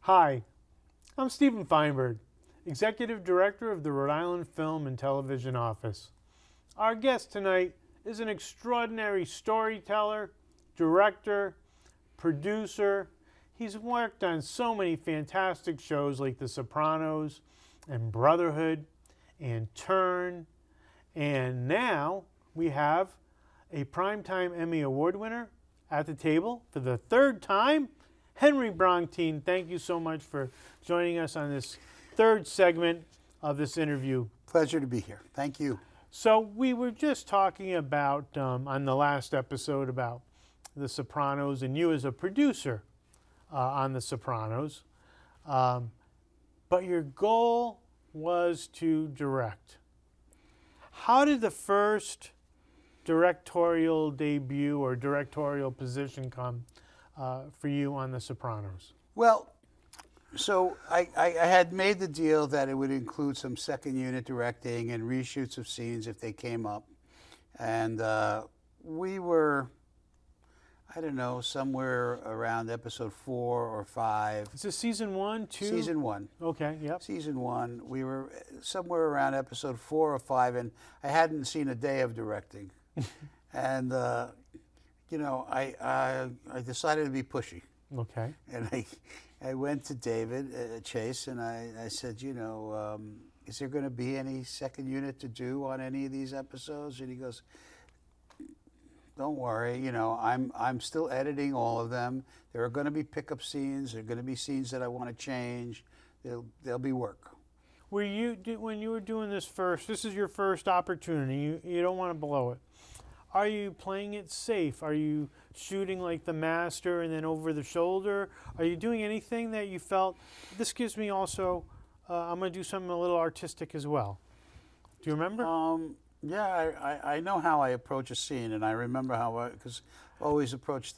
Hi, I'm Stephen Feinberg, Executive Director of the Rhode Island Film and Television Office. Our guest tonight is an extraordinary storyteller, director, producer. He's worked on so many fantastic shows like The Sopranos and Brotherhood and Turn. And now we have a Primetime Emmy Award winner at the table for the third time, Henry Bronchtein. Thank you so much for joining us on this third segment of this interview. Pleasure to be here. Thank you. So we were just talking about, on the last episode, about The Sopranos and you as a producer on The Sopranos. But your goal was to direct. How did the first directorial debut or directorial position come for you on The Sopranos? Well, so I had made the deal that it would include some second unit directing and reshoots of scenes if they came up. And we were, I don't know, somewhere around episode 4 or 5. Is this season 1, 2? Season 1. Okay, yep. Season 1. We were somewhere around episode 4 or 5, and I hadn't seen a day of directing. And, you know, I decided to be pushy. Okay. And I went to David Chase and I said, you know, is there going to be any second unit to do on any of these episodes? And he goes, don't worry, you know, I'm still editing all of them. There are going to be pickup scenes. There are going to be scenes that I want to change. There'll be work. Were you, when you were doing this first, this is your first opportunity, you don't want to blow it. Are you playing it safe? Are you shooting like the master and then over the shoulder? Are you doing anything that you felt, this gives me also, I'm going to do something a little artistic as well? Do you remember? Yeah, I know how I approach a scene, and I remember how because I always approach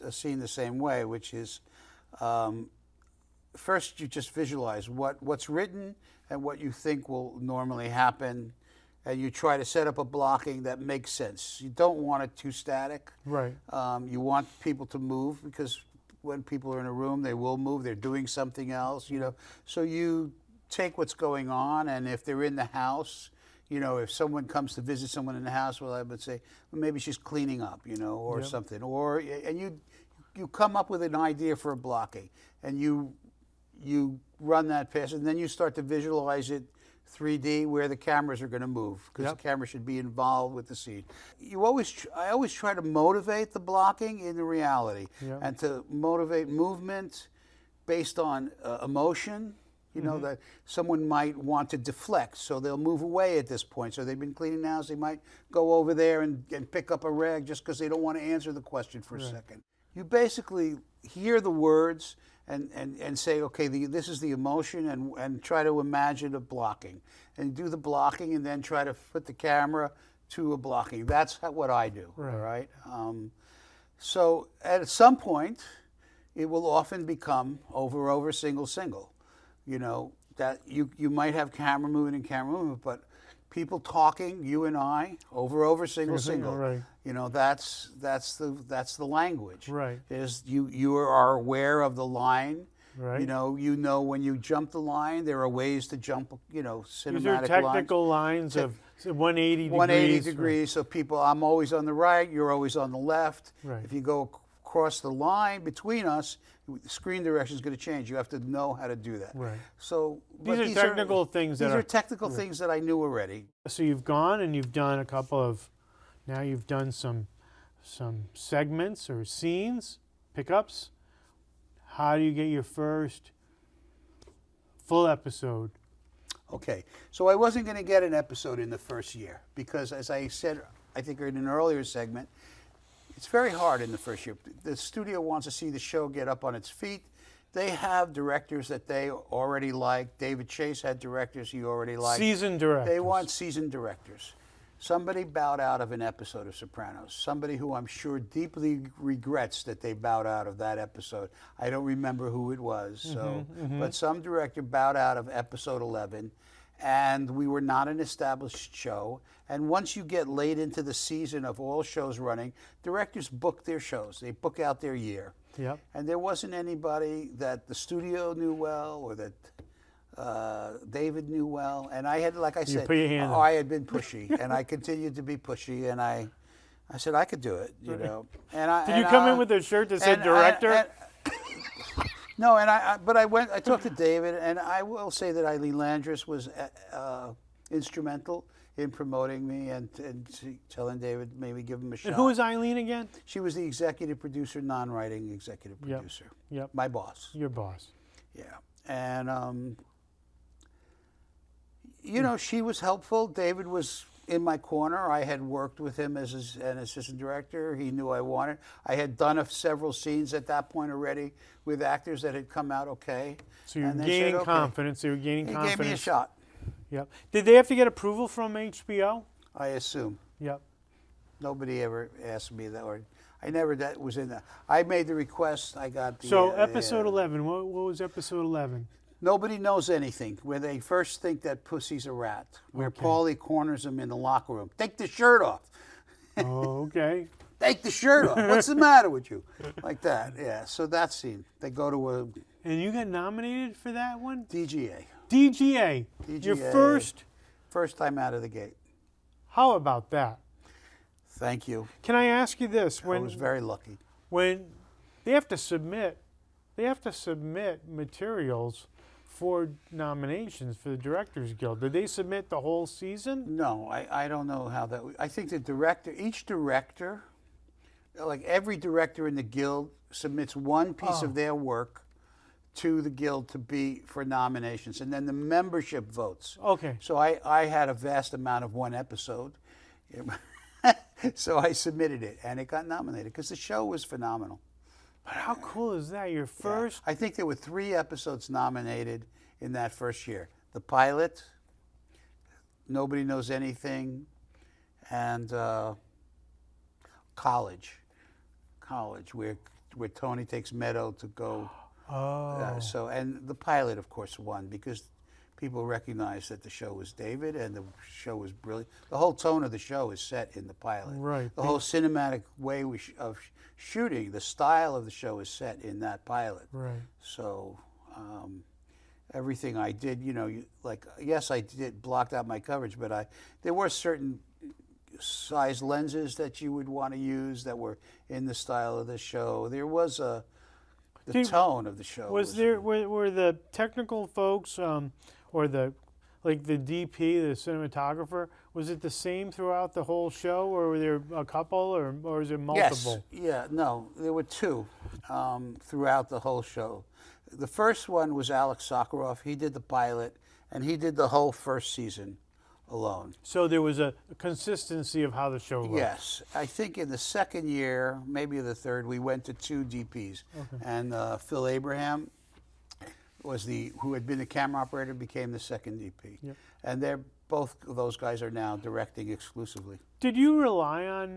a scene the same way, which is first you just visualize what's written and what you think will normally happen. And you try to set up a blocking that makes sense. You don't want it too static. Right. You want people to move because when people are in a room, they will move. They're doing something else, you know. So you take what's going on, and if they're in the house, you know, if someone comes to visit someone in the house, well, I would say, well, maybe she's cleaning up, you know, or something. And you come up with an idea for a blocking, and you run that past, and then you start to visualize it 3D where the cameras are going to move because the camera should be involved with the scene. I always try to motivate the blocking in the reality and to motivate movement based on emotion. You know, that someone might want to deflect, so they'll move away at this point. So they've been cleaning the house, they might go over there and pick up a rag just because they don't want to answer the question for a second. You basically hear the words and say, okay, this is the emotion, and try to imagine a blocking. And do the blocking and then try to put the camera to a blocking. That's what I do, all right? So at some point, it will often become over, single. You know, that you might have camera movement and camera movement, but people talking, you and I, over, single. Right. You know, that's the language. Right. Is you are aware of the line. Right. You know when you jump the line, there are ways to jump. You know, cinematic These are technical lines of 180 degrees. 180 degrees. So people, I'm always on the right. You're always on the left. Right. If you go across the line between us, the screen direction is going to change. You have to know how to do that. Right. So these are technical things that are technical things that I knew already. So you've gone and you've done a couple of, now you've done some segments or scenes, pickups. How do you get your first full episode? Okay, so I wasn't going to get an episode in the first year because, as I said, I think in an earlier segment, it's very hard in the first year. The studio wants to see the show get up on its feet. They have directors that they already like. David Chase had directors he already liked. Seasoned directors. They want seasoned directors. Somebody bowed out of an episode of Sopranos. Somebody who I'm sure deeply regrets that they bowed out of that episode. I don't remember who it was. But some director bowed out of episode 11. and we were not an established show. And once you get late into the season of all shows running, directors book their shows. They book out their year. Yep. And there wasn't anybody that the studio knew well or that David knew well. And I had, like I said, put your hand up. I had been pushy, and I continued to be pushy, and I said I could do it, you know. And Did you come in with a shirt that said director? No, but I talked to David, and I will say that Eileen Landris was instrumental in promoting me and telling David maybe give him a shot. And who was Eileen again? She was the executive producer, non-writing executive producer. Yep. My boss. Your boss. Yeah. And, you know, she was helpful. David was in my corner. I had worked with him as an assistant director. He knew I wanted. I had done several scenes at that point already with actors that had come out okay. So you're gaining confidence. You were gaining confidence. He gave me a shot. Yep. Did they have to get approval from HBO? I assume. Yep. Nobody ever asked me that, or I never was in that. I made the request. I got the. So episode 11. What was episode 11? Nobody knows anything. Where they first think that Pussy's a rat. Where Paulie corners him in the locker room. Take the shirt off. Oh, okay. Take the shirt off. What's the matter with you? Like that. Yeah. So that scene. They go to a. And you got nominated for that one? DGA. DGA. Your first time out of the gate. How about that? Thank you. Can I ask you this? I was very lucky. When they have to submit materials for nominations for the Directors Guild. Did they submit the whole season? No, I don't know how that. I think each director, like every director in the guild, submits one piece of their work to the guild to be for nominations, and then the membership votes. Okay. So I had a vast amount of one episode, so I submitted it, and it got nominated because the show was phenomenal. But how cool is that? Your first? Yeah. I think there were 3 episodes nominated in that first year. The pilot, Nobody Knows Anything, and College, where Tony takes Meadow to go. So, and the pilot, of course, won because people recognized that the show was David and the show was brilliant. The whole tone of the show is set in the pilot. Right. The whole cinematic way of shooting, the style of the show is set in that pilot. Right. So everything I did, you know, yes, I did blocked out my coverage, but there were certain size lenses that you would want to use that were in the style of the show. There was the tone of the show. Were the technical folks or the DP, the cinematographer, was it the same throughout the whole show, or were there a couple, or was it multiple? Yes. Yeah. No, there were 2 throughout the whole show. The first one was Alex Sakharov. He did the pilot, and he did the whole first season alone. So there was a consistency of how the show looked. Yes. I think in the second year, maybe the third, we went to 2 DPs. Okay. And Phil Abraham was who had been the camera operator, became the second DP. Yep. And both of those guys are now directing exclusively. Did you rely on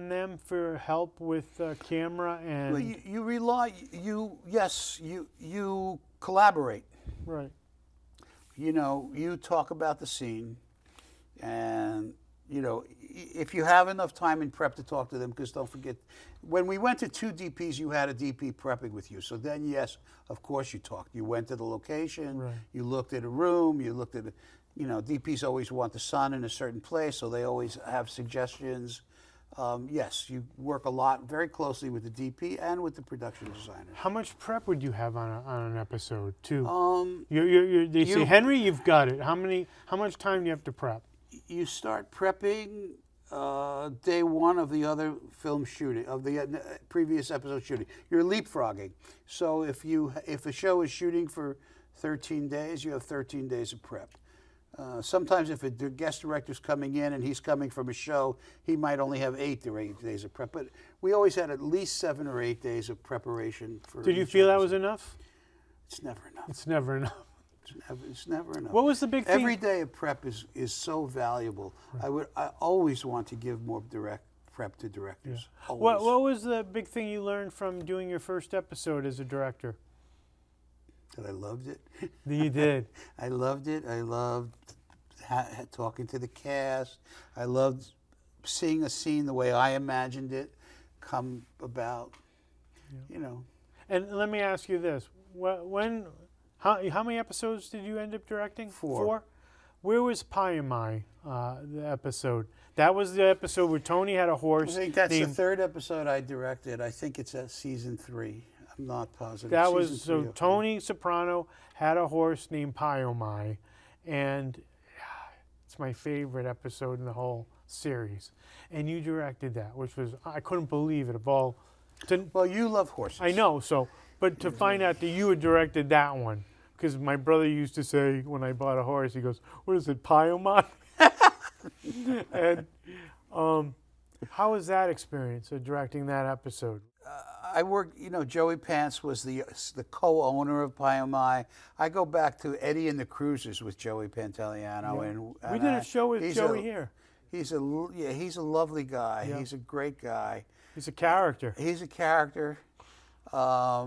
them for help with camera and? Well, you collaborate. Right. You know, you talk about the scene, and you know, if you have enough time in prep to talk to them, because don't forget, when we went to 2 DPs, you had a DP prepping with you. So then, yes, of course you talked. You went to the location, right. You looked at a room, you looked at, DPs always want the sun in a certain place, so they always have suggestions. Yes, you work a lot, very closely with the DP and with the production designer. How much prep would you have on an episode, too? They say, Henry, you've got it. How much time do you have to prep? You start prepping day 1 of the other film shooting, of the previous episode shooting. You're leapfrogging. So if a show is shooting for 13 days, you have 13 days of prep. Sometimes if a guest director's coming in and he's coming from a show, he might only have 8 or 8 days of prep. But we always had at least 7 or 8 days of preparation for. Did you feel that was enough? It's never enough. It's never enough. It's never enough. What was the big thing? Every day of prep is so valuable. Right. I always want to give more direct prep to directors. Yeah. What was the big thing you learned from doing your first episode as a director? That I loved it. You did. I loved it. I loved talking to the cast. I loved seeing a scene the way I imagined it come about. You know. And let me ask you this: how many episodes did you end up directing? 4. Where was Pie in My, the episode? That was the episode where Tony had a horse. I think that's named, the 3rd episode I directed. I think it's at season 3. I'm not positive. That Season was 3 so Tony Soprano had a horse named Pie in My, and it's my favorite episode in the whole series. And you directed that, which was I couldn't believe it. Of all, Well, you love horses. I know. So, but to find out that you had directed that one. Because my brother used to say when I bought a horse, he goes, "What is it, Pie in My?" And how was that experience of directing that episode? I worked, Joey Pants was the co-owner of Pie in My. I go back to Eddie and the Cruisers with Joey Pantoliano. Yeah. And We did a show with Joey here. He's a lovely guy. Yeah. He's a great guy. He's a character. He's a character. I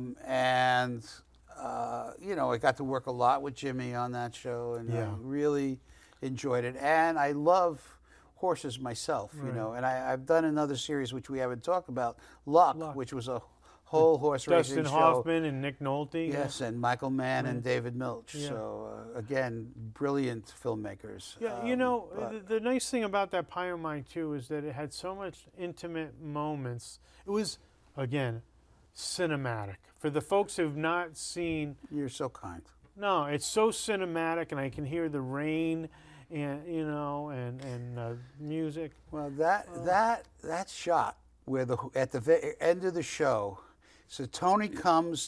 got to work a lot with Jimmy on that show, and I really enjoyed it. And I love horses myself, and I've done another series which we haven't talked about, Luck. Which was a whole horse racing show. Dustin Hoffman and Nick Nolte. Yes, and Michael Mann and David Milch. Yeah. So, again, brilliant filmmakers. Yeah, the nice thing about that Pie in My too is that it had so much intimate moments. It was, again, cinematic. For the folks who've not seen... You're so kind. No, it's so cinematic, and I can hear the rain and, and music. Well, that shot where at the end of the show, so Tony comes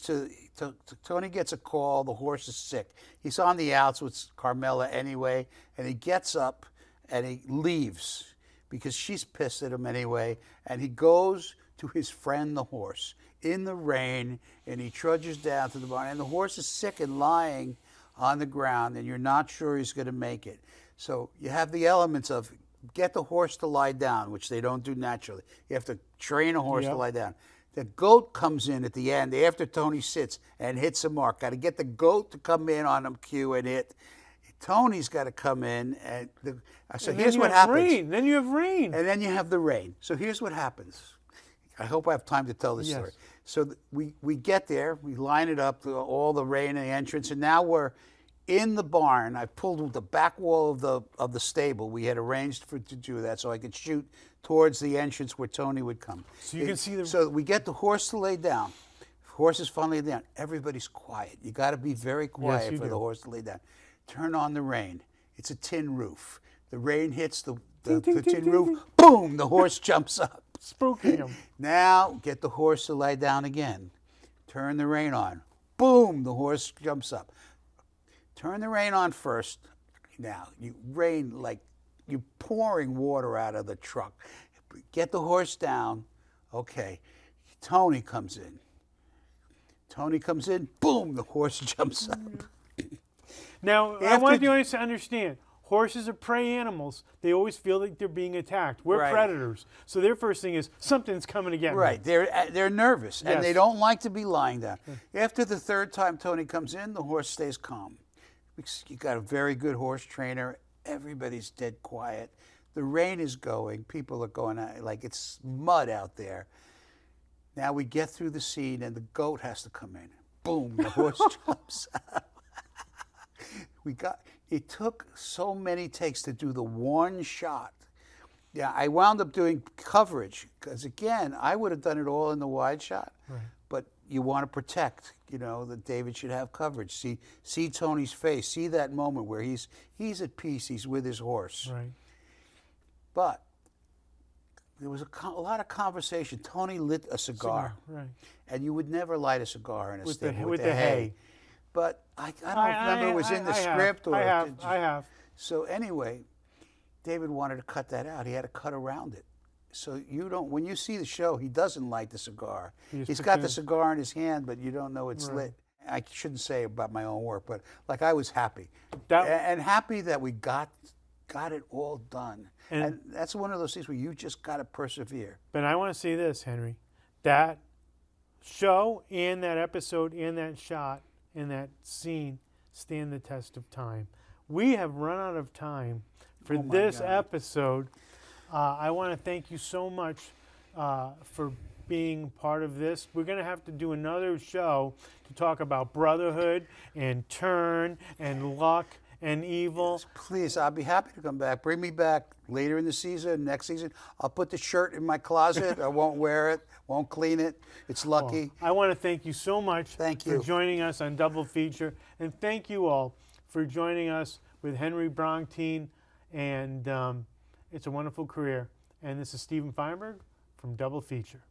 Tony gets a call, the horse is sick. He's on the outs with Carmela anyway, and he gets up and he leaves because she's pissed at him anyway, and he goes to his friend the horse in the rain, and he trudges down to the barn, and the horse is sick and lying on the ground, and you're not sure he's going to make it. So you have the elements of get the horse to lie down, which they don't do naturally. You have to train a horse to lie down. The goat comes in at the end after Tony sits and hits a mark. Got to get the goat to come in on a cue and hit. Tony's got to come in, and here's what happens. Rain. Then you have rain. And then you have the rain. So here's what happens. I hope I have time to tell this story. So we get there, we line it up, all the rain and the entrance, and now we're in the barn. I pulled the back wall of the stable. We had arranged to do that so I could shoot towards the entrance where Tony would come. So you can see the... So we get the horse to lay down. Horse is finally laid down. Everybody's quiet. You got to be very quiet for the horse to lay down. Turn on the rain. It's a tin roof. The rain hits the tin roof. Boom! The horse jumps up. Spooking him. Now get the horse to lie down again. Turn the rain on. Boom! The horse jumps up. Turn the rain on first. Now you rain like you're pouring water out of the truck. Get the horse down. Okay. Tony comes in. Tony comes in. Boom! The horse jumps up. Now I want the audience to understand. Horses are prey animals. They always feel like they're being attacked. We're predators. So their first thing is, something's coming to get me. Right. They're nervous, and they don't like to be lying down. After the 3rd time Tony comes in, the horse stays calm. You got a very good horse trainer. Everybody's dead quiet. The rain is going. People are going out, like it's mud out there. Now we get through the scene, and the goat has to come in. Boom, the horse jumps out. It took so many takes to do the one shot. Yeah, I wound up doing coverage because, again, I would have done it all in the wide shot. Right. But you want to protect, that David should have coverage. See Tony's face. See that moment where he's at peace. He's with his horse. Right. But there was a lot of conversation. Tony lit a cigar. Right. And you would never light a cigar in a stable with the hay. But I don't remember it was in the script. I have. So anyway, David wanted to cut that out. He had to cut around it. So when you see the show, he doesn't light the cigar. He's got the cigar in his hand, but you don't know it's lit. I shouldn't say about my own work, but I was happy. And happy that we got it all done. And that's one of those things where you just got to persevere. But I want to say this, Henry. That show and that episode and that shot and that scene stand the test of time. we have run out of time for Oh my this God. episode. I want to thank you so much for being part of this. We're going to have to do another show to talk about brotherhood and turn and luck and evil. Please, I'll be happy to come back. Bring me back later in the season, next season. I'll put the shirt in my closet. I won't wear it, won't clean it. It's lucky. I want to thank you so much Thank for you. joining us on Double Feature. And thank you all for joining us with Henry Bronchtein. And it's a wonderful career. And this is Stephen Feinberg from Double Feature.